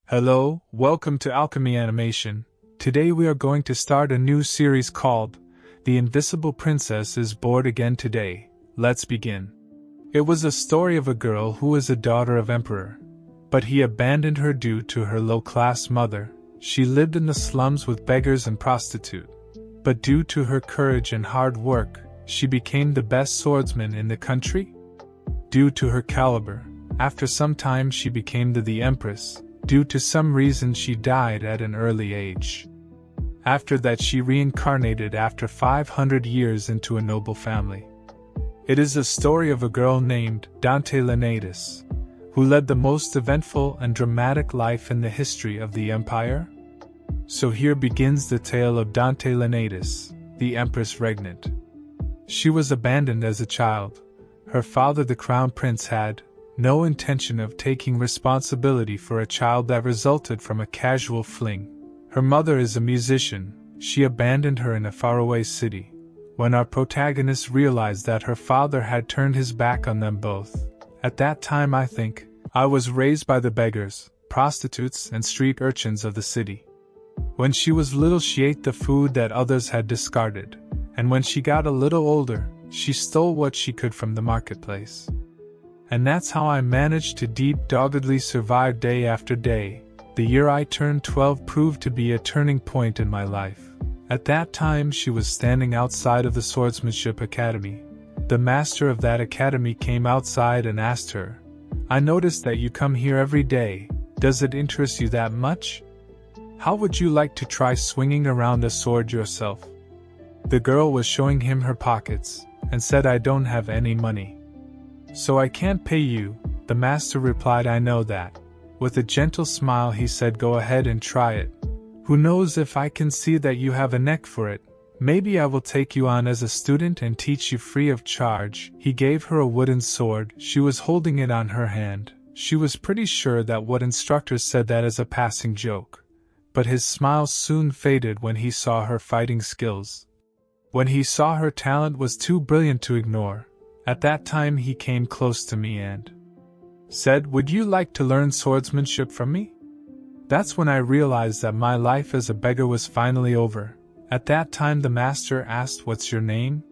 Hello, welcome to Alchemy Animation. Today we are going to start a new series called The Invisible Princess is Bored Again Today. Let's begin. It was a story of a girl who was a daughter of Emperor, but he abandoned her due to her low-class mother. She lived in the slums with beggars and prostitutes, but due to her courage and hard work, she became the best swordsman in the country. Due to her caliber, after some time she became the Empress. Due to some reason she died at an early age. After that she reincarnated after 500 years into a noble family. It is a story of a girl named Dante Renatus, who led the most eventful and dramatic life in the history of the empire. So here begins the tale of Dante Renatus, the Empress Regnant. She was abandoned as a child. Her father, the crown prince, had no intention of taking responsibility for a child that resulted from a casual fling. Her mother is a musician. She abandoned her in a faraway city. When our protagonist realized that her father had turned his back on them both. At that time I was raised by the beggars, prostitutes, and street urchins of the city. When she was little she ate the food that others had discarded, and when she got a little older, she stole what she could from the marketplace. And that's how I managed to doggedly survive day after day. The year I turned 12 proved to be a turning point in my life. At that time she was standing outside of the swordsmanship academy. The master of that academy came outside and asked her, "I noticed that you come here every day. Does it interest you that much? How would you like to try swinging around a sword yourself?" The girl was showing him her pockets, and said, "I don't have any money. So I can't pay you." The master replied, "I know that." With a gentle smile he said, "Go ahead and try it. Who knows, if I can see that you have a neck for it, maybe I will take you on as a student and teach you free of charge." He gave her a wooden sword. She was holding it on her hand. She was pretty sure that what instructors said that as a passing joke. But his smile soon faded when he saw her fighting skills. When he saw her talent was too brilliant to ignore. At that time he came close to me and said, "Would you like to learn swordsmanship from me?" That's when I realized that my life as a beggar was finally over. At that time the master asked, "What's your name?"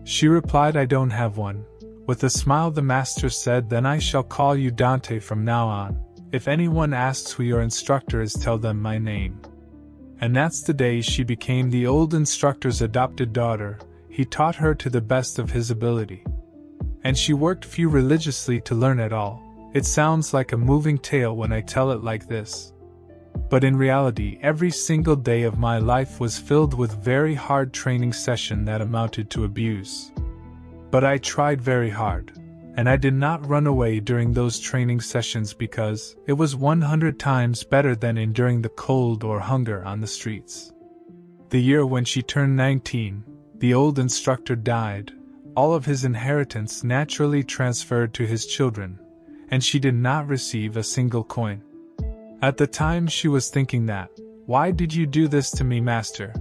She replied, "I don't have one." With a smile the master said, "Then I shall call you Dante from now on. If anyone asks who your instructor is, tell them my name." And that's the day she became the old instructor's adopted daughter. He taught her to the best of his ability. And she worked few religiously to learn it all. It sounds like a moving tale when I tell it like this. But in reality, every single day of my life was filled with very hard training session that amounted to abuse. But I tried very hard. And I did not run away during those training sessions because it was 100 times better than enduring the cold or hunger on the streets. The year when she turned 19, the old instructor died. All of his inheritance naturally transferred to his children, and she did not receive a single coin. At the time she was thinking that, "Why did you do this to me, master?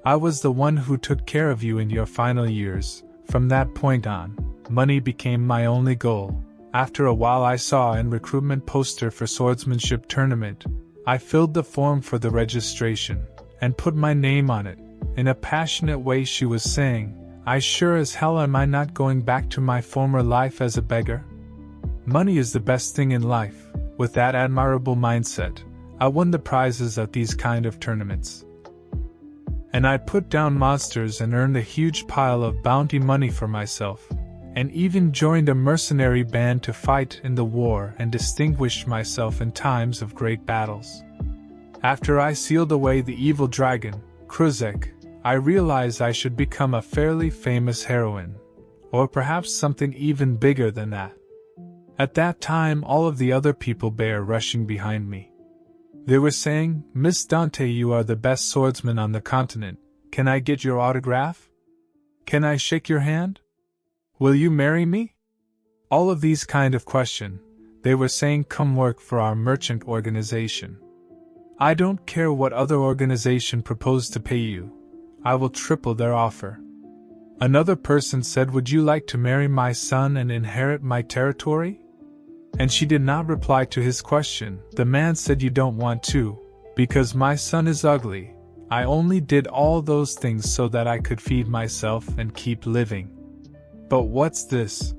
I was the one who took care of you in your final years." From that point on, money became my only goal. After a while I saw an recruitment poster for swordsmanship tournament. I filled the form for the registration, and put my name on it. In a passionate way she was saying, "I sure as hell am I not going back to my former life as a beggar. Money is the best thing in life." With that admirable mindset, I won the prizes at these kind of tournaments. And I put down monsters and earned a huge pile of bounty money for myself, and even joined a mercenary band to fight in the war and distinguished myself in times of great battles. After I sealed away the evil dragon, Kruzek, I realized I should become a fairly famous heroine, or perhaps something even bigger than that. At that time all of the other people were rushing behind me. They were saying, "Miss Dante, you are the best swordsman on the continent. Can I get your autograph? Can I shake your hand? Will you marry me?" All of these kind of questions. They were saying, "Come work for our merchant organization. I don't care what other organization proposed to pay you. I will triple their offer." Another person said, "Would you like to marry my son and inherit my territory?" And she did not reply to his question. The man said, "You don't want to, because my son is ugly. I only did all those things so that I could feed myself and keep living." But what's this?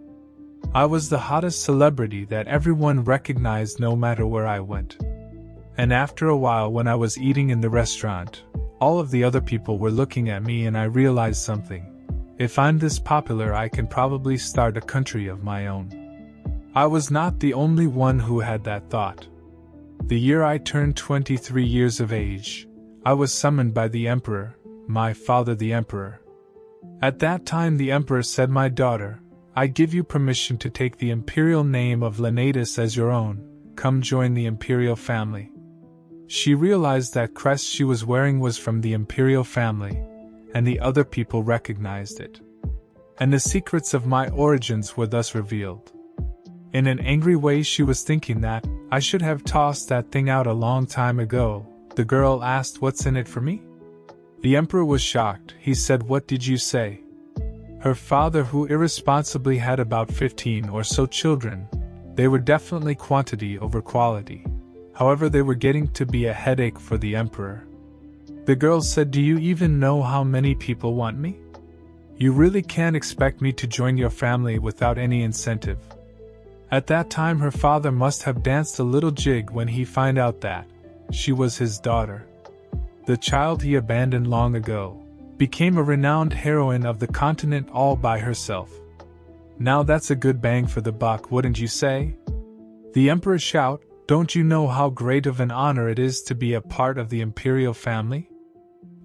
I was the hottest celebrity that everyone recognized no matter where I went. And after a while, when I was eating in the restaurant, all of the other people were looking at me, and I realized something. If I'm this popular, I can probably start a country of my own. I was not the only one who had that thought. The year I turned 23 years of age, I was summoned by the emperor, my father the emperor. At that time the emperor said, "My daughter, I give you permission to take the imperial name of Reunited as your own. Come join the imperial family." She realized that crest she was wearing was from the imperial family, and the other people recognized it. And the secrets of my origins were thus revealed. In an angry way, she was thinking that I should have tossed that thing out a long time ago. The girl asked, "What's in it for me?" The emperor was shocked. He said, "What did you say?" Her father, who irresponsibly had about 15 or so children, they were definitely quantity over quality. However, they were getting to be a headache for the emperor. The girl said, "Do you even know how many people want me? You really can't expect me to join your family without any incentive." At that time her father must have danced a little jig when he found out that she was his daughter. The child he abandoned long ago became a renowned heroine of the continent all by herself. Now that's a good bang for the buck, wouldn't you say? The emperor shouted, "Don't you know how great of an honor it is to be a part of the imperial family?"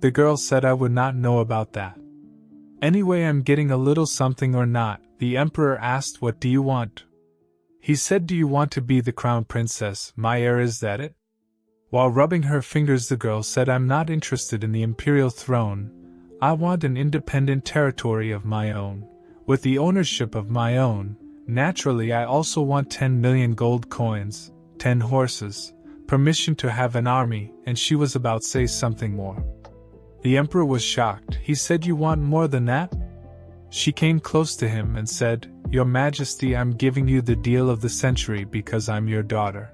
The girl said, "I would not know about that." "Anyway, I'm getting a little something or not?" The emperor asked. "What do you want?" He said, "Do you want to be the crown princess, my heir, is that it?" While rubbing her fingers, the girl said, "I'm not interested in the imperial throne. I want an independent territory of my own, with the ownership of my own. Naturally, I also want 10 million gold coins, 10 horses, permission to have an army," and she was about to say something more. The emperor was shocked. He said, "You want more than that?" She came close to him and said, "Your Majesty, I'm giving you the deal of the century because I'm your daughter.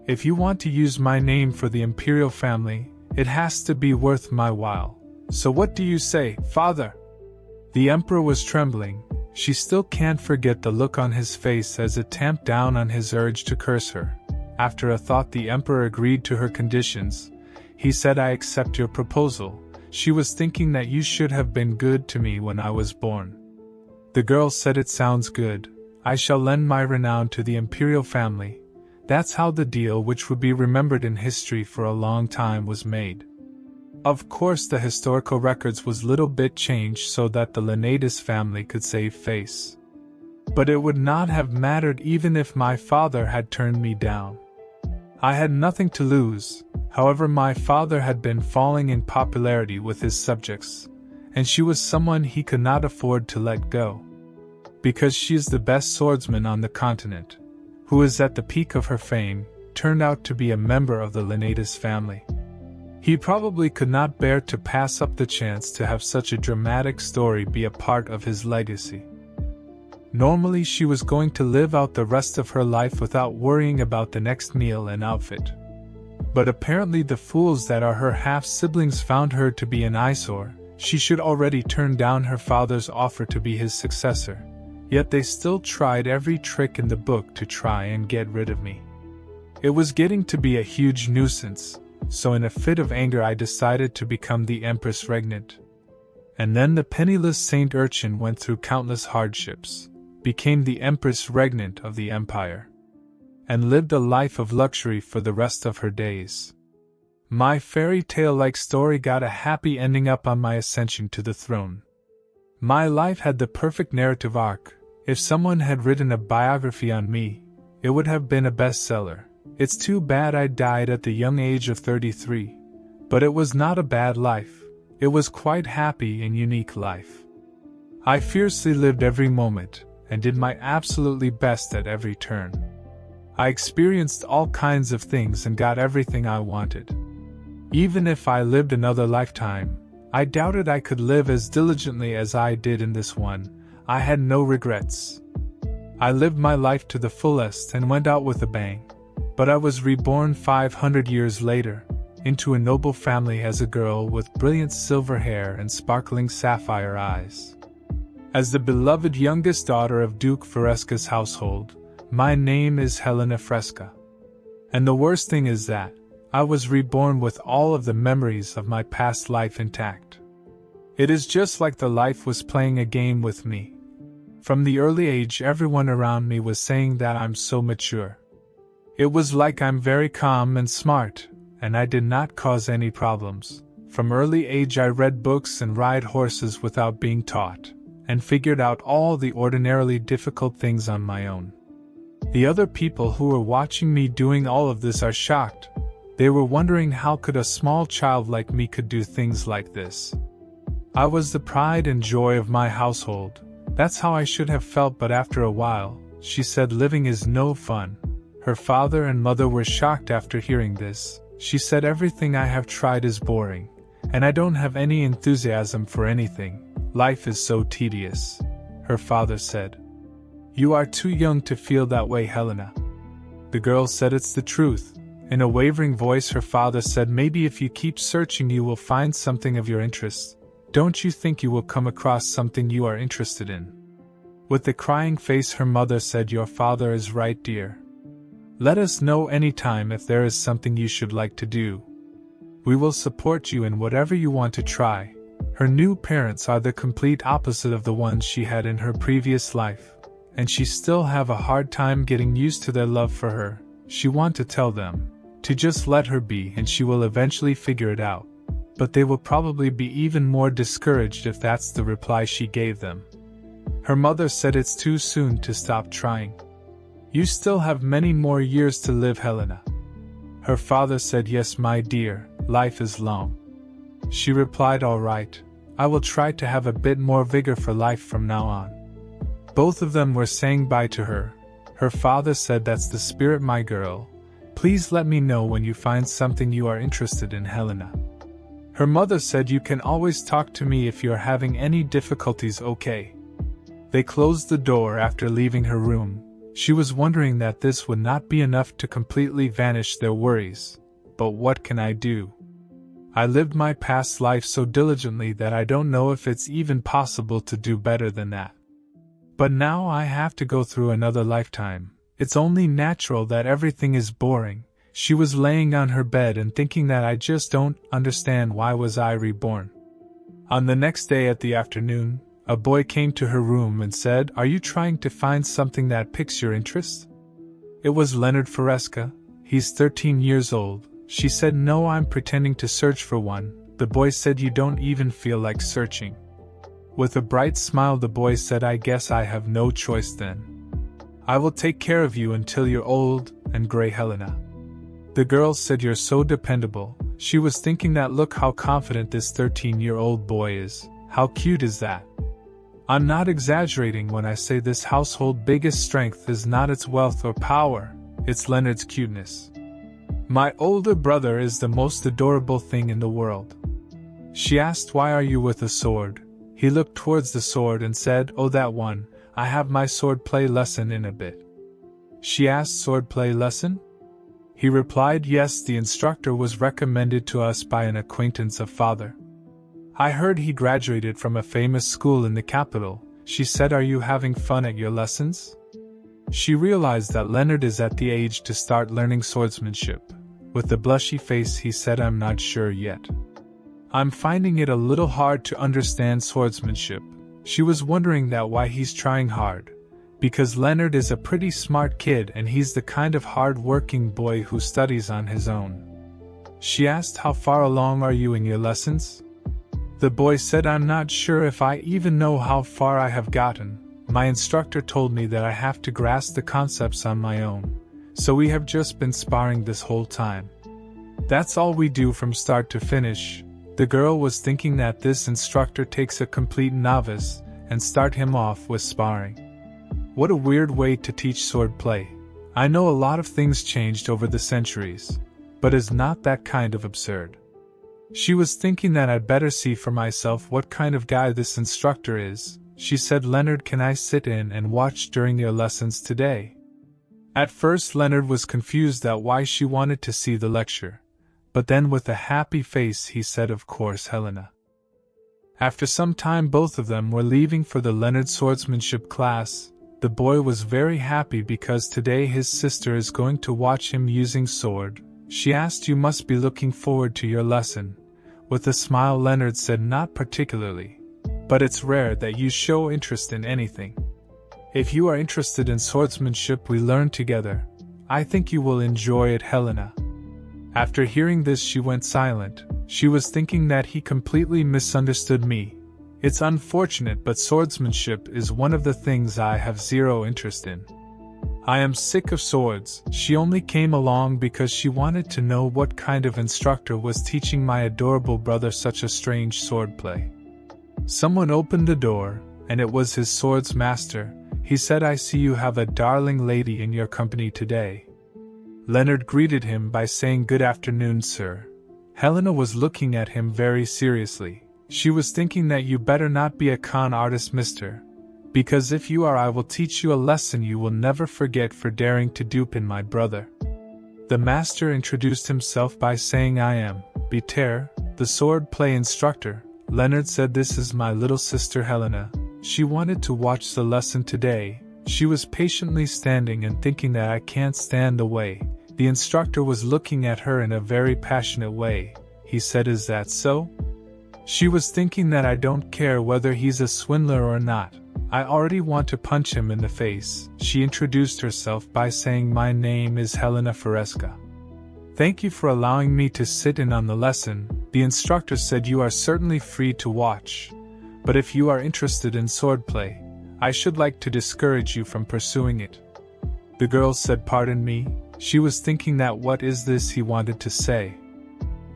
If you want to use my name for the imperial family, it has to be worth my while. So what do you say, father?" The emperor was trembling. She still can't forget the look on his face as it tamped down on his urge to curse her. After a thought, the emperor agreed to her conditions. He said, "I accept your proposal. She was thinking that you should have been good to me when I was born." The girl said, "It sounds good. I shall lend my renown to the imperial family." That's how the deal, which would be remembered in history for a long time, was made. Of course, the historical records was little bit changed so that the Reunited family could save face. But it would not have mattered even if my father had turned me down. I had nothing to lose. However, my father had been falling in popularity with his subjects, and she was someone he could not afford to let go. Because she is the best swordsman on the continent, who is at the peak of her fame, turned out to be a member of the Reunited family. He probably could not bear to pass up the chance to have such a dramatic story be a part of his legacy. Normally she was going to live out the rest of her life without worrying about the next meal and outfit. But apparently the fools that are her half-siblings found her to be an eyesore. She should already turn down her father's offer to be his successor. Yet they still tried every trick in the book to try and get rid of me. It was getting to be a huge nuisance, so in a fit of anger I decided to become the Empress regnant. And then the penniless saint urchin went through countless hardships, became the Empress regnant of the empire, and lived a life of luxury for the rest of her days. My fairy tale-like story got a happy ending up on my ascension to the throne. My life had the perfect narrative arc. If someone had written a biography on me, it would have been a bestseller. It's too bad I died at the young age of 33. But it was not a bad life. It was quite happy and unique life. I fiercely lived every moment, and did my absolutely best at every turn. I experienced all kinds of things and got everything I wanted. Even if I lived another lifetime, I doubted I could live as diligently as I did in this one. I had no regrets. I lived my life to the fullest and went out with a bang. But I was reborn 500 years later, into a noble family as a girl with brilliant silver hair and sparkling sapphire eyes. As the beloved youngest daughter of Duke Feresca's household, my name is Helena Fresca. And the worst thing is that I was reborn with all of the memories of my past life intact. It is just like the life was playing a game with me. From the early age, everyone around me was saying that I'm so mature. It was like I'm very calm and smart, and I did not cause any problems. From early age I read books and ride horses without being taught, and figured out all the ordinarily difficult things on my own. The other people who were watching me doing all of this are shocked. They were wondering how could a small child like me could do things like this. I was the pride and joy of my household. That's how I should have felt, but after a while, she said living is no fun. Her father and mother were shocked after hearing this. She said everything I have tried is boring, and I don't have any enthusiasm for anything. Life is so tedious. Her father said, "You are too young to feel that way, Helena." The girl said it's the truth. In a wavering voice her father said, "Maybe if you keep searching you will find something of your interest. Don't you think you will come across something you are interested in?" With a crying face her mother said, "Your father is right, dear. Let us know any time if there is something you should like to do. We will support you in whatever you want to try." Her new parents are the complete opposite of the ones she had in her previous life, and she still have a hard time getting used to their love for her. She wants to tell them to just let her be and she will eventually figure it out, but they will probably be even more discouraged if that's the reply she gave them. Her mother said it's too soon to stop trying. "You still have many more years to live, Helena." Her father said, "Yes, my dear, life is long." She replied, "All right, I will try to have a bit more vigor for life from now on." Both of them were saying bye to her. Her father said, "That's the spirit, my girl. Please let me know when you find something you are interested in, Helena." Her mother said, "You can always talk to me if you're having any difficulties, okay?" They closed the door after leaving her room. She was wondering that this would not be enough to completely vanish their worries. But what can I do? I lived my past life so diligently that I don't know if it's even possible to do better than that. But now I have to go through another lifetime. It's only natural that everything is boring. She was laying on her bed and thinking that I just don't understand why was I reborn. On the next day at the afternoon, a boy came to her room and said, "Are you trying to find something that piques your interest?" It was Leonard Feresca. He's 13 years old. She said, "No, I'm pretending to search for one." The boy said, "You don't even feel like searching." With a bright smile the boy said, "I guess I have no choice then. I will take care of you until you're old and gray, Helena." The girl said, "You're so dependable." She was thinking that look how confident this 13-year-old boy is. How cute is that? I'm not exaggerating when I say this household's biggest strength is not its wealth or power, it's Leonard's cuteness. "My older brother is the most adorable thing in the world." She asked, "Why are you with a sword?" He looked towards the sword and said, "Oh, that one, I have my swordplay lesson in a bit." She asked, "Swordplay lesson?" He replied, "Yes, the instructor was recommended to us by an acquaintance of father. I heard he graduated from a famous school in the capital." She said, "Are you having fun at your lessons?" She realized that Leonard is at the age to start learning swordsmanship. With a blushy face he said, "I'm not sure yet. I'm finding it a little hard to understand swordsmanship." She was wondering that why he's trying hard. Because Leonard is a pretty smart kid and he's the kind of hard-working boy who studies on his own. She asked, "How far along are you in your lessons?" The boy said, "I'm not sure if I even know how far I have gotten. My instructor told me that I have to grasp the concepts on my own. So we have just been sparring this whole time. That's all we do from start to finish." The girl was thinking that this instructor takes a complete novice and start him off with sparring. What a weird way to teach swordplay. I know a lot of things changed over the centuries, but is not that kind of absurd. She was thinking that I'd better see for myself what kind of guy this instructor is. she said, "Leonard, can I sit in and watch during your lessons today?" At first Leonard was confused at why she wanted to see the lecture, but then with a happy face he said, "Of course, Helena." After some time both of them were leaving for the Leonard swordsmanship class. The boy was very happy because today his sister is going to watch him using sword. She asked, "You must be looking forward to your lesson." With a smile Leonard said, "Not particularly. But it's rare that you show interest in anything. If you are interested in swordsmanship we learn together. I think you will enjoy it, Helena." After hearing this she went silent. She was thinking that he completely misunderstood me. It's unfortunate, but swordsmanship is one of the things I have zero interest in. I am sick of swords. She only came along because she wanted to know what kind of instructor was teaching my adorable brother such a strange swordplay. Someone opened the door, and it was his sword's master. He said, "I see you have a darling lady in your company today." Leonard greeted him by saying, "Good afternoon, sir." Helena was looking at him very seriously. She was thinking that you better not be a con artist, mister. Because if you are, I will teach you a lesson you will never forget for daring to dupe in my brother. The master introduced himself by saying, "I am Peter, the sword play instructor." Leonard said, "This is my little sister Helena. She wanted to watch the lesson today." She was patiently standing and thinking that I can't stand away. The instructor was looking at her in a very passionate way. He said, "Is that so?" She was thinking that I don't care whether he's a swindler or not. I already want to punch him in the face. She introduced herself by saying, "My name is Helena Feresca. Thank you for allowing me to sit in on the lesson." The instructor said, "You are certainly free to watch. But if you are interested in swordplay, I should like to discourage you from pursuing it." The girl said, "Pardon me?" She was thinking that what is this he wanted to say.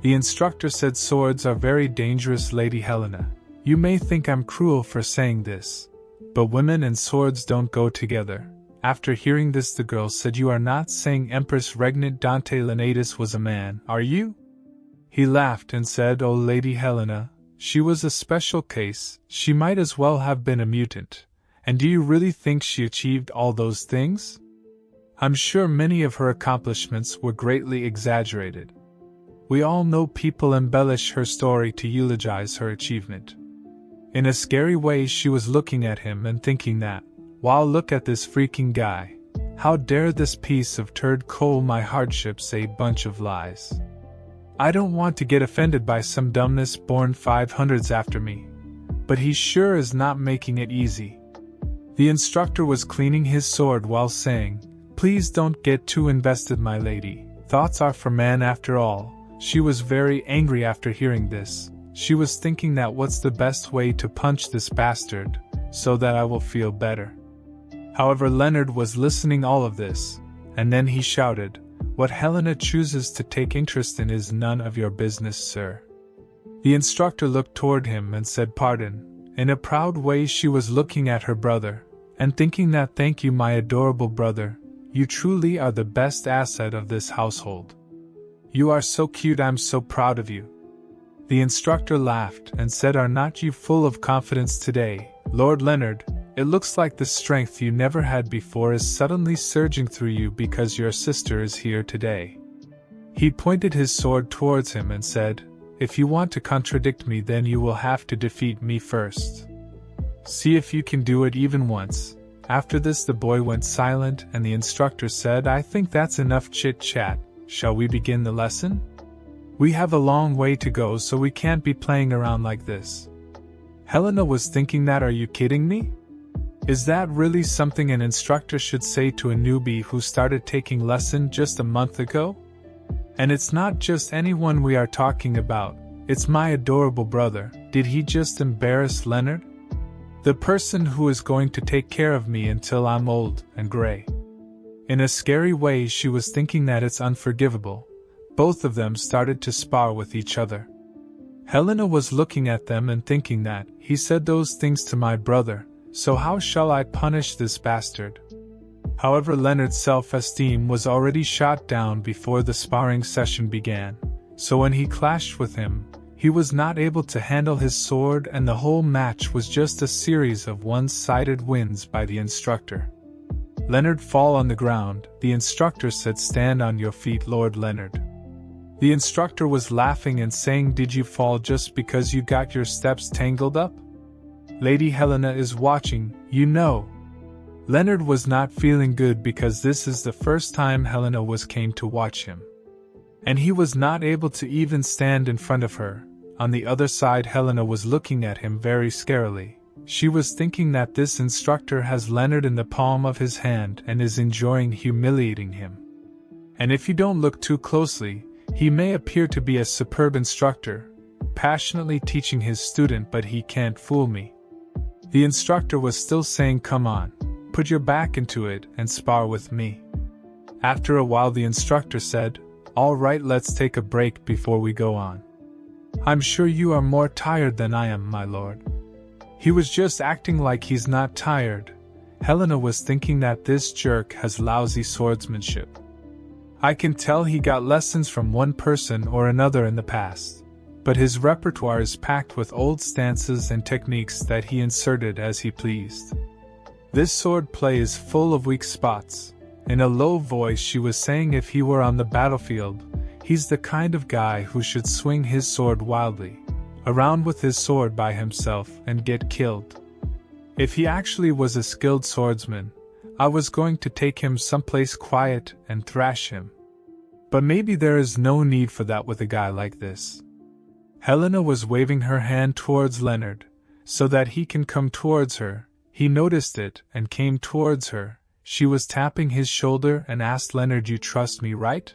The instructor said, "Swords are very dangerous, Lady Helena. You may think I'm cruel for saying this, but women and swords don't go together." After hearing this the girl said, "You are not saying Empress Regnant Dante Renatus was a man, are you?" He laughed and said, "Oh, Lady Helena, she was a special case. She might as well have been a mutant. And do you really think she achieved all those things? I'm sure many of her accomplishments were greatly exaggerated. We all know people embellish her story to eulogize her achievement." In a scary way she was looking at him and thinking that, "Wow, look at this freaking guy. How dare this piece of turd coal my hardships, a bunch of lies. I don't want to get offended by some dumbness born 500s after me. But he sure is not making it easy." The instructor was cleaning his sword while saying, "Please don't get too invested, my lady. Thoughts are for man after all." She was very angry after hearing this. She was thinking that what's the best way to punch this bastard, so that I will feel better. However, Leonard was listening all of this, and then he shouted, "What Helena chooses to take interest in is none of your business, sir." The instructor looked toward him and said, "Pardon." In a proud way she was looking at her brother, and thinking that, "Thank you, my adorable brother. You truly are the best asset of this household. You are so cute, I'm so proud of you." The instructor laughed and said, "Are not you full of confidence today, Lord Leonard? It looks like the strength you never had before is suddenly surging through you because your sister is here today." He pointed his sword towards him and said, "If you want to contradict me, then you will have to defeat me first. See if you can do it even once." After this the boy went silent and the instructor said, "I think that's enough chit-chat. Shall we begin the lesson? We have a long way to go, so we can't be playing around like this." Helena was thinking that, "Are you kidding me? Is that really something an instructor should say to a newbie who started taking lesson just a month ago? And it's not just anyone we are talking about, it's my adorable brother. Did he just embarrass Leonard? The person who is going to take care of me until I'm old and gray." In a scary way she was thinking that it's unforgivable. Both of them started to spar with each other. Helena was looking at them and thinking that, "He said those things to my brother, so how shall I punish this bastard?" However, Leonard's self-esteem was already shot down before the sparring session began, so when he clashed with him, He was not able to handle his sword, and the whole match was just a series of one-sided wins by the instructor. Leonard fall on the ground. The instructor said, "Stand on your feet, Lord Leonard." The instructor was laughing and saying, "Did you fall just because you got your steps tangled up? Lady Helena is watching, you know." Leonard was not feeling good because this is the first time Helena came to watch him. And he was not able to even stand in front of her. On the other side, Helena was looking at him very scarily. She was thinking that this instructor has Leonard in the palm of his hand and is enjoying humiliating him. And if you don't look too closely, he may appear to be a superb instructor, passionately teaching his student, but he can't fool me. The instructor was still saying, "Come on, put your back into it and spar with me." After a while, the instructor said, "All right, let's take a break before we go on. I'm sure you are more tired than I am, my lord." He was just acting like he's not tired. Helena was thinking that this jerk has lousy swordsmanship. I can tell he got lessons from one person or another in the past, but his repertoire is packed with old stances and techniques that he inserted as he pleased. This sword play is full of weak spots. In a low voice she was saying, if he were on the battlefield, he's the kind of guy who should swing his sword wildly around with his sword by himself and get killed. If he actually was a skilled swordsman, I was going to take him someplace quiet and thrash him. But maybe there is no need for that with a guy like this. Helena was waving her hand towards Leonard, so that he can come towards her. He noticed it and came towards her. She was tapping his shoulder and asked Leonard, "You trust me, right?"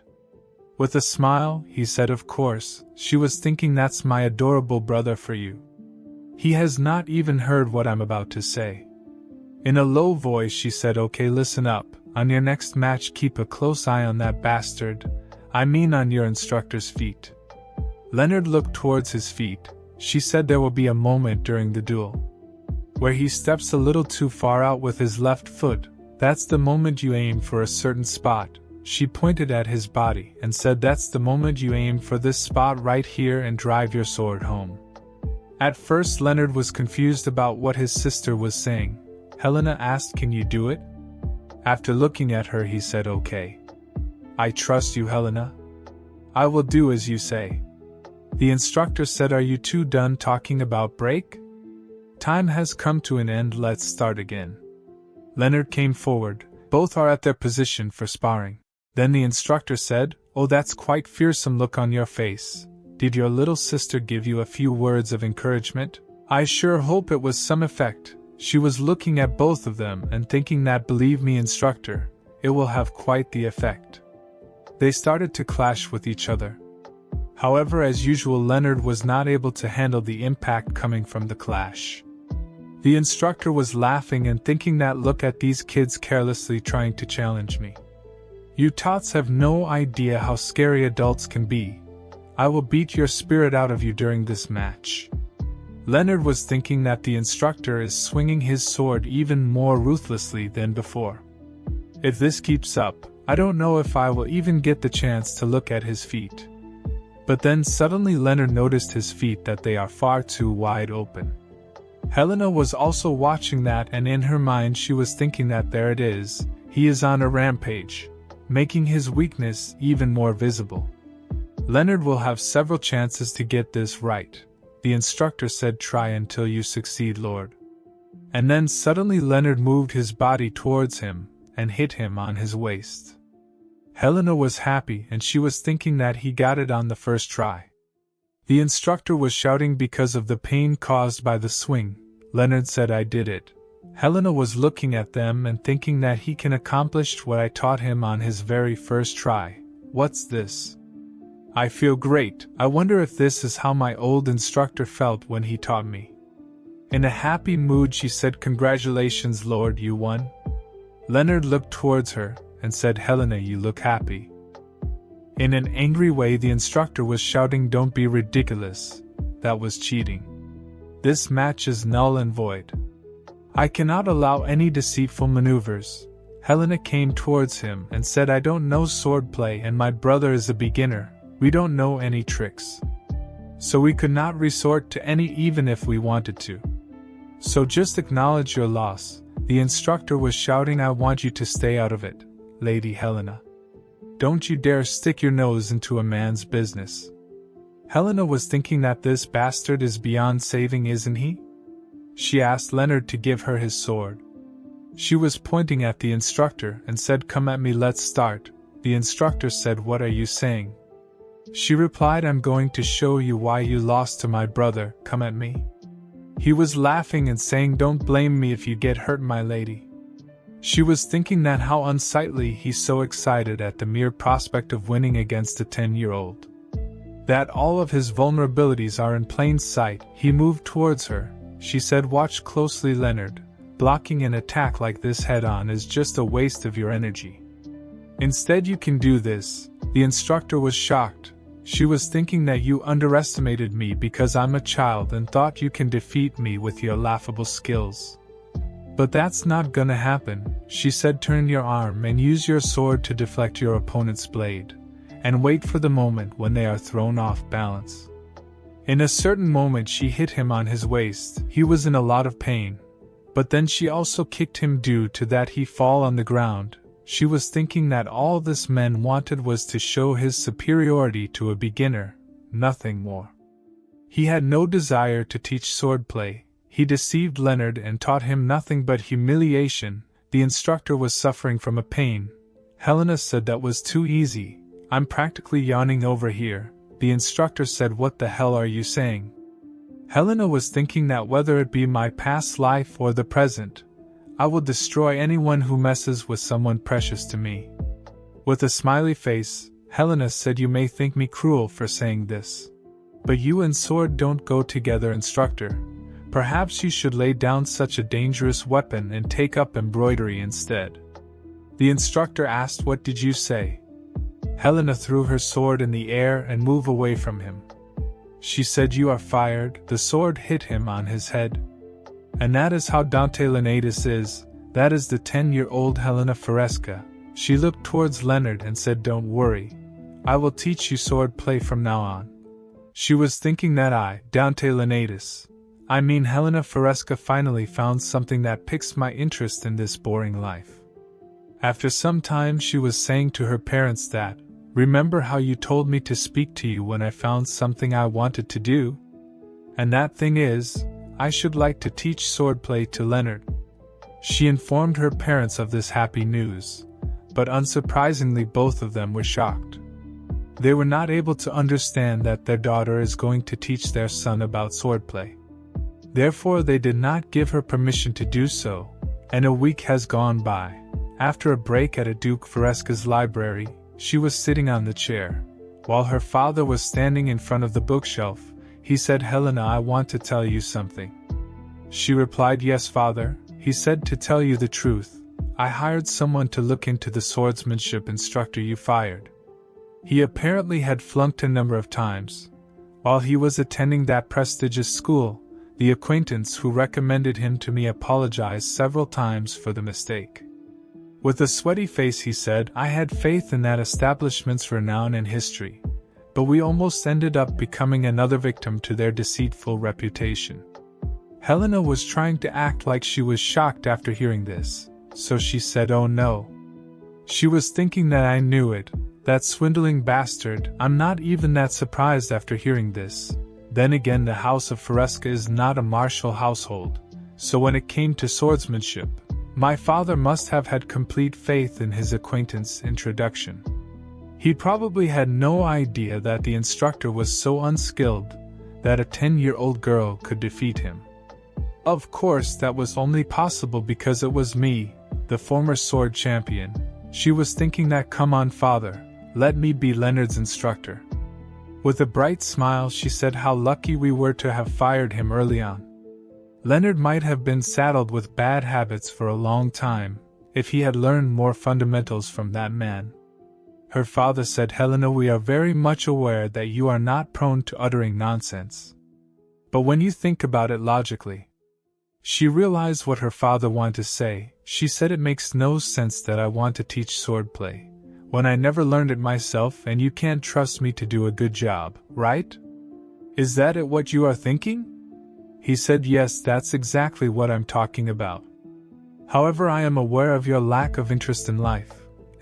With a smile, he said, "Of course." She was thinking, "That's my adorable brother for you. He has not even heard what I'm about to say." In a low voice she said, "Okay, listen up. On your next match, keep a close eye on that bastard. I mean on your instructor's feet." Leonard looked towards his feet. She said, "There will be a moment during the duel where he steps a little too far out with his left foot. That's the moment you aim for a certain spot." She pointed at his body and said, "That's the moment you aim for this spot right here and drive your sword home." At first Leonard was confused about what his sister was saying. Helena asked, "Can you do it?" After looking at her, he said, "Okay. I trust you, Helena. I will do as you say." The instructor said, "Are you two done talking about break? Time has come to an end, let's start again." Leonard came forward. Both are at their position for sparring. Then the instructor said, "Oh, that's quite fearsome look on your face. Did your little sister give you a few words of encouragement? I sure hope it was some effect." She was looking at both of them and thinking that, believe me, instructor, it will have quite the effect. They started to clash with each other. However, as usual, Leonard was not able to handle the impact coming from the clash. The instructor was laughing and thinking that, look at these kids carelessly trying to challenge me. You tots have no idea how scary adults can be. I will beat your spirit out of you during this match. Leonard was thinking that the instructor is swinging his sword even more ruthlessly than before. If this keeps up, I don't know if I will even get the chance to look at his feet. But then suddenly Leonard noticed his feet, that they are far too wide open. Helena was also watching that, and in her mind she was thinking that there it is, he is on a rampage, making his weakness even more visible. Leonard will have several chances to get this right. The instructor said, "Try until you succeed, Lord." And then suddenly Leonard moved his body towards him and hit him on his waist. Helena was happy, and she was thinking that he got it on the first try. The instructor was shouting because of the pain caused by the swing. Leonard said, "I did it." Helena was looking at them and thinking that he can accomplish what I taught him on his very first try. What's this? I feel great. I wonder if this is how my old instructor felt when he taught me. In a happy mood she said, "Congratulations, Lord, you won." Leonard looked towards her and said, "Helena, you look happy." In an angry way the instructor was shouting, "Don't be ridiculous. That was cheating. This match is null and void. I cannot allow any deceitful maneuvers." Helena came towards him and said, "I don't know swordplay and my brother is a beginner. We don't know any tricks." So we could not resort to any even if we wanted to. So just acknowledge your loss. The instructor was shouting, I want you to stay out of it, Lady Helena. Don't you dare stick your nose into a man's business. Helena was thinking that this bastard is beyond saving, isn't he? She asked Leonard to give her his sword. She was pointing at the instructor and said, come at me, let's start. The instructor said, what are you saying? She replied, I'm going to show you why you lost to my brother, come at me. He was laughing and saying, don't blame me if you get hurt, my lady. She was thinking that how unsightly he's so excited at the mere prospect of winning against a 10-year-old. That all of his vulnerabilities are in plain sight. He moved towards her. She said, watch closely, Leonard. Blocking an attack like this head-on is just a waste of your energy. Instead you can do this. The instructor was shocked. She was thinking that you underestimated me because I'm a child and thought you can defeat me with your laughable skills. But that's not gonna happen, she said. Turn your arm and use your sword to deflect your opponent's blade, and wait for the moment when they are thrown off balance. In a certain moment she hit him on his waist. He was in a lot of pain. But then she also kicked him. Due to that he fall on the ground. She was thinking that all this man wanted was to show his superiority to a beginner, nothing more. He had no desire to teach swordplay. He deceived Leonard and taught him nothing but humiliation. The instructor was suffering from a pain. Helena said, that was too easy. I'm practically yawning over here. The instructor said, what the hell are you saying? Helena was thinking that whether it be my past life or the present, I will destroy anyone who messes with someone precious to me. With a smiley face, Helena said, you may think me cruel for saying this, but you and sword don't go together, instructor. Perhaps you should lay down such a dangerous weapon and take up embroidery instead. The instructor asked, what did you say? Helena threw her sword in the air and moved away from him. She said, you are fired. The sword hit him on his head. And that is how Dante Renatus is. That is the 10-year-old Helena Feresca. She looked towards Leonard and said, don't worry. I will teach you sword play from now on. She was thinking that Dante Renatus, Helena Feresca, finally found something that piques my interest in this boring life. After some time she was saying to her parents that, remember how you told me to speak to you when I found something I wanted to do? And that thing is, I should like to teach swordplay to Leonard. She informed her parents of this happy news, but unsurprisingly both of them were shocked. They were not able to understand that their daughter is going to teach their son about swordplay. Therefore they did not give her permission to do so, and a week has gone by. After a break at a Duke of Feresca's library, she was sitting on the chair, while her father was standing in front of the bookshelf. He said, Helena, I want to tell you something. She replied, yes, father. He said, to tell you the truth, I hired someone to look into the swordsmanship instructor you fired. He apparently had flunked a number of times. While he was attending that prestigious school, the acquaintance who recommended him to me apologized several times for the mistake. With a sweaty face he said, I had faith in that establishment's renown and history, but we almost ended up becoming another victim to their deceitful reputation. Helena was trying to act like she was shocked after hearing this, so she said, oh no. She was thinking that I knew it, that swindling bastard. I'm not even that surprised after hearing this. Then again, the house of Feresca is not a martial household, so when it came to swordsmanship, my father must have had complete faith in his acquaintance's introduction. He probably had no idea that the instructor was so unskilled that a 10-year-old girl could defeat him. Of course, that was only possible because it was me, the former sword champion. She was thinking that, come on, father, let me be Leonard's instructor. With a bright smile, she said how lucky we were to have fired him early on. Leonard might have been saddled with bad habits for a long time if he had learned more fundamentals from that man. Her father said, Helena, we are very much aware that you are not prone to uttering nonsense. But when you think about it logically, she realized what her father wanted to say. She said, it makes no sense that I want to teach swordplay when I never learned it myself, and you can't trust me to do a good job, right? Is that it what you are thinking? He said, yes, that's exactly what I'm talking about. However, I am aware of your lack of interest in life,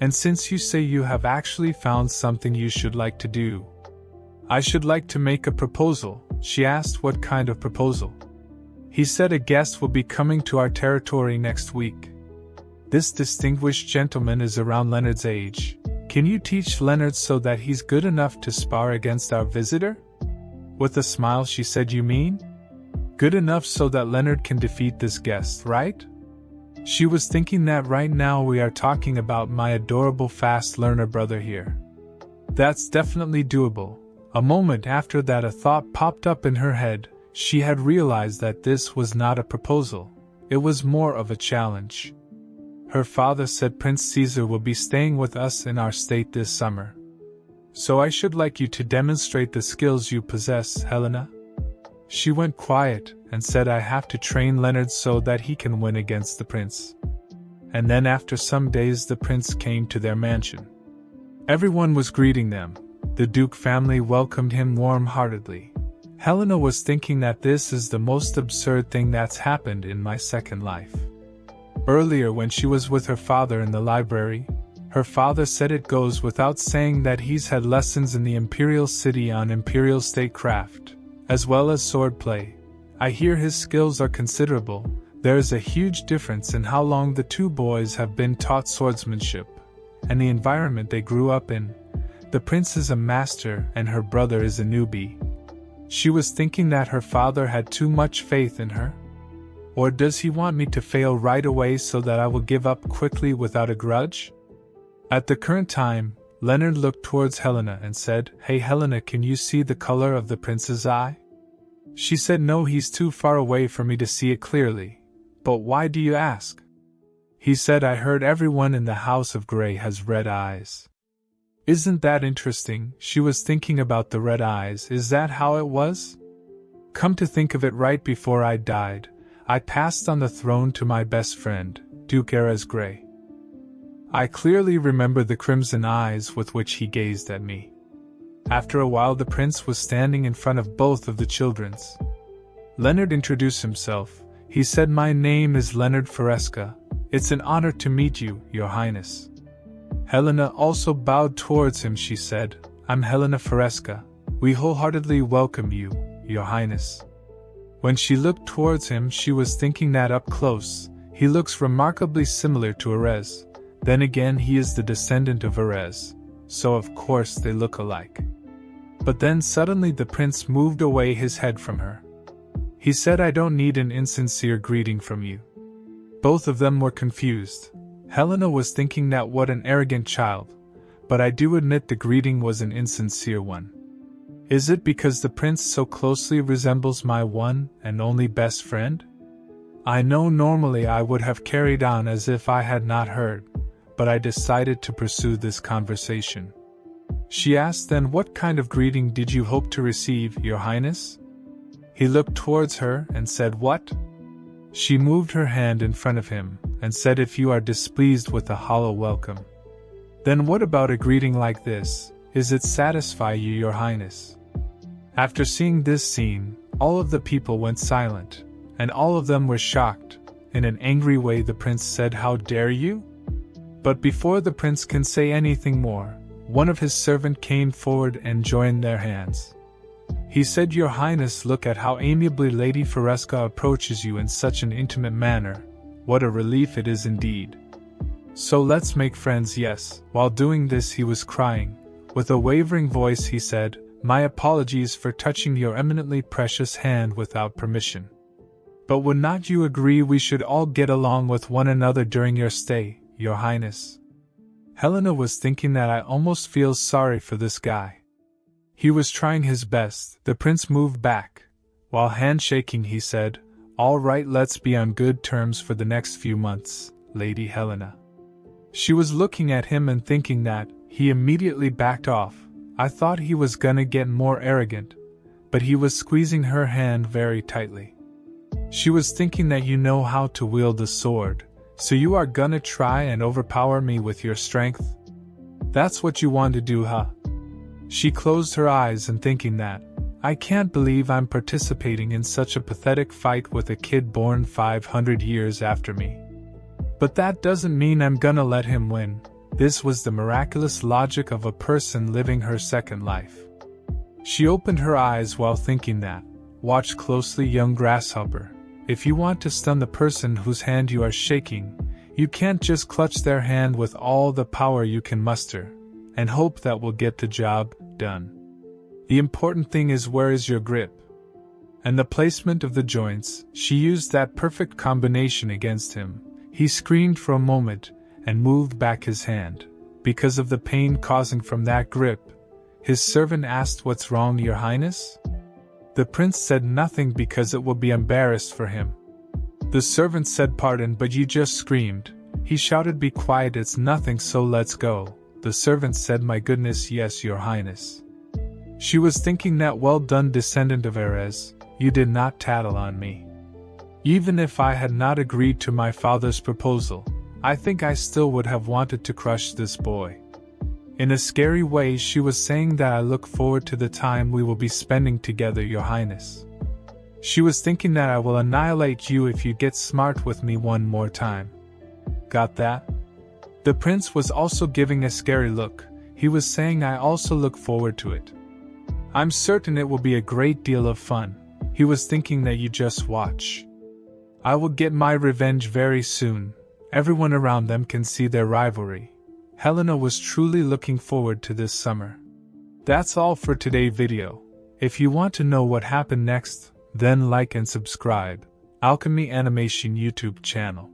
and since you say you have actually found something you should like to do, I should like to make a proposal. She asked what kind of proposal. He said a guest will be coming to our territory next week. This distinguished gentleman is around Leonard's age. Can you teach Leonard so that he's good enough to spar against our visitor? With a smile she said, you mean? Good enough so that Leonard can defeat this guest, right? She was thinking that right now we are talking about my adorable fast learner brother here. That's definitely doable. A moment after that a thought popped up in her head. She had realized that this was not a proposal. It was more of a challenge. Her father said Prince Caesar will be staying with us in our state this summer. So I should like you to demonstrate the skills you possess, Helena. She went quiet and said I have to train Leonard so that he can win against the prince. And then after some days the prince came to their mansion. Everyone was greeting them. The Duke family welcomed him warm-heartedly. Helena was thinking that this is the most absurd thing that's happened in my second life. Earlier when she was with her father in the library, her father said it goes without saying that he's had lessons in the imperial city on imperial statecraft, as well as swordplay. I hear his skills are considerable. There is a huge difference in how long the two boys have been taught swordsmanship, and the environment they grew up in. The prince is a master and her brother is a newbie. She was thinking that her father had too much faith in her. Or does he want me to fail right away so that I will give up quickly without a grudge? At the current time, Leonard looked towards Helena and said, Hey Helena, can you see the color of the prince's eye? She said, No, he's too far away for me to see it clearly. But why do you ask? He said, I heard everyone in the House of Grey has red eyes. Isn't that interesting? She was thinking about the red eyes. Is that how it was? Come to think of it, right before I died, I passed on the throne to my best friend, Duke Feresca Grey. I clearly remember the crimson eyes with which he gazed at me. After a while the prince was standing in front of both of the children's. Leonard introduced himself. He said, My name is Leonard Feresca. It's an honor to meet you, Your Highness. Helena also bowed towards him. She said, I'm Helena Feresca. We wholeheartedly welcome you, Your Highness. When she looked towards him, she was thinking that up close, he looks remarkably similar to Erez. Then again, he is the descendant of Erez, so of course they look alike. But then suddenly the prince moved away his head from her. He said, I don't need an insincere greeting from you. Both of them were confused. Helena was thinking that what an arrogant child, but I do admit the greeting was an insincere one. Is it because the prince so closely resembles my one and only best friend? I know normally I would have carried on as if I had not heard, but I decided to pursue this conversation. She asked, then what kind of greeting did you hope to receive, Your Highness? He looked towards her and said, What? She moved her hand in front of him and said, If you are displeased with a hollow welcome, then what about a greeting like this? Is it satisfy you, Your Highness? After seeing this scene, all of the people went silent, and all of them were shocked. In an angry way the prince said, How dare you? But before the prince can say anything more, one of his servants came forward and joined their hands. He said, Your Highness, look at how amiably Lady Feresca approaches you in such an intimate manner. What a relief it is indeed. So let's make friends, yes. While doing this he was crying. With a wavering voice he said, My apologies for touching your eminently precious hand without permission. But would not you agree we should all get along with one another during your stay, Your Highness? Helena was thinking that I almost feel sorry for this guy. He was trying his best. The prince moved back. While handshaking he said, All right, let's be on good terms for the next few months, Lady Helena. She was looking at him and thinking that. He immediately backed off. I thought he was gonna get more arrogant, but he was squeezing her hand very tightly. She was thinking that you know how to wield a sword, so you are gonna try and overpower me with your strength? That's what you want to do, huh? She closed her eyes and thinking that, I can't believe I'm participating in such a pathetic fight with a kid born 500 years after me. But that doesn't mean I'm gonna let him win. This was the miraculous logic of a person living her second life. She opened her eyes while thinking that. Watch closely, young grasshopper. If you want to stun the person whose hand you are shaking, you can't just clutch their hand with all the power you can muster, and hope that will get the job done. The important thing is, where is your grip? And the placement of the joints. She used that perfect combination against him. He screamed for a moment, and moved back his hand. Because of the pain causing from that grip, his servant asked, "What's wrong, Your Highness?" The prince said nothing because it would be embarrassed for him. The servant said, "Pardon, but you just screamed." He shouted, "Be quiet, it's nothing, so let's go." The servant said, "My goodness, yes, Your Highness." She was thinking that, well done, descendant of Ares, you did not tattle on me. Even if I had not agreed to my father's proposal, I think I still would have wanted to crush this boy. In a scary way, she was saying that I look forward to the time we will be spending together, Your Highness. She was thinking that I will annihilate you if you get smart with me one more time. Got that? The prince was also giving a scary look. He was saying, I also look forward to it. I'm certain it will be a great deal of fun. He was thinking that you just watch. I will get my revenge very soon. Everyone around them can see their rivalry. Helena was truly looking forward to this summer. That's all for today's video. If you want to know what happened next, then like and subscribe. Alchemy Animation YouTube channel.